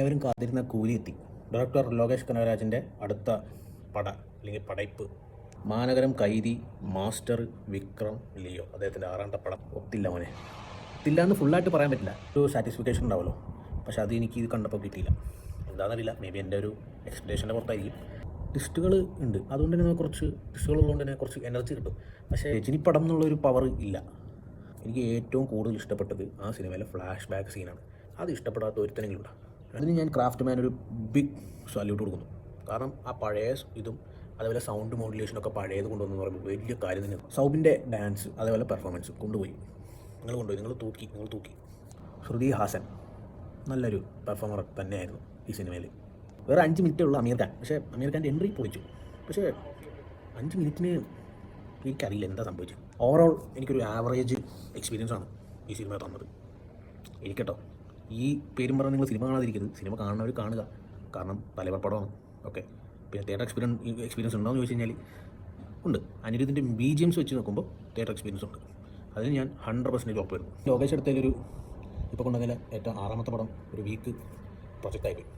എല്ലാവരും കാത്തിരുന്ന കൂലി എത്തി. ഡയറക്ടർ ലോകേഷ് കനകരാജിൻ്റെ അടുത്ത പട അല്ലെങ്കിൽ പടയ്പ്പ് മാനഗരം, കൈതി, മാസ്റ്റർ, വിക്രം, ലിയോ. അദ്ദേഹത്തിൻ്റെ 6ാമത്തെ പടം. ഒത്തില്ല മോനെ, ഒത്തില്ല എന്ന് ഫുള്ളായിട്ട് പറയാൻ പറ്റില്ല. ഒരു സാറ്റിസ്ഫിക്കേഷൻ ഉണ്ടാവുമല്ലോ, പക്ഷേ അത് എനിക്ക് ഇത് കണ്ടപ്പോൾ കിട്ടിയില്ല. എന്താണെന്നറിയില്ല, മേ ബി എൻ്റെ ഒരു എക്സ്പെക്ടേഷൻ്റെ പുറത്തായിരിക്കും. ട്വിസ്റ്റുകൾ ഉണ്ട്, അതുകൊണ്ട് തന്നെ കുറച്ച് ട്വിസ്റ്റുകളുള്ളതുകൊണ്ട് തന്നെ കുറച്ച് എനർജി കിട്ടും. പക്ഷേ രജനിപ്പടം എന്നുള്ളൊരു പവർ ഇല്ല. എനിക്ക് ഏറ്റവും കൂടുതൽ ഇഷ്ടപ്പെട്ടത് ആ സിനിമയിലെ ഫ്ലാഷ് ബാക്ക് സീനാണ്. അത് ഇഷ്ടപ്പെടാത്ത ഒരുത്തനെങ്കിലും ഉണ്ടാകും. അതിന് ഞാൻ ക്രാഫ്റ്റ് മാൻ ഒരു ബിഗ് സല്യൂട്ട് കൊടുക്കുന്നു. കാരണം ആ പഴയ ഇതും അതേപോലെ സൗണ്ട് മോഡുലേഷനൊക്കെ പഴയത് കൊണ്ടുവന്നു പറയുമ്പോൾ വലിയ കാര്യം തന്നെയാണ്. സൗബിൻ്റെ ഡാൻസ് അതേപോലെ പെർഫോമൻസ് കൊണ്ടുപോയി. നിങ്ങൾ തൂക്കി. ശ്രുതി ഹാസൻ നല്ലൊരു പെർഫോമർ തന്നെയായിരുന്നു ഈ സിനിമയിൽ. വേറെ 5 മിനിറ്റേ ഉള്ളൂ അമീർ ഖാൻ. പക്ഷേ അമീർ ഖാൻ്റെ എൻട്രി പൊളിച്ചു. പക്ഷേ 5 മിനിറ്റിന് എനിക്കറിയില്ല എന്താ സംഭവിച്ചത്. ഓവറോൾ എനിക്കൊരു ആവറേജ് എക്സ്പീരിയൻസ് ആണ് ഈ സിനിമ തന്നത്. എനിക്കട്ടോ, ഈ പേരും പറഞ്ഞ് നിങ്ങൾ സിനിമ കാണാതിരിക്കരുത്. സിനിമ കാണുന്നവർ കാണുക, കാരണം തലവർ പടമാണ്. ഓക്കെ, പിന്നെ തിയേറ്റർ എക്സ്പീരിയൻസ് ഉണ്ടോ എന്ന് ചോദിച്ചു കഴിഞ്ഞാൽ ഉണ്ട്. അനിരുദ്ധിൻ്റെ BGMs വെച്ച് നോക്കുമ്പോൾ തിയേറ്റർ എക്സ്പീരിയൻസ് ഉണ്ട്. അതിന് ഞാൻ 100% ഉറപ്പ് വരുന്നു. ലോകേഷ് എടുത്തതിലൊരു ഇപ്പോൾ കൊണ്ടുവന്നതിൽ ഏറ്റവും 6ാമത്തെ പടം ഒരു വീക്ക് പ്രൊജക്റ്റായിപ്പോയി.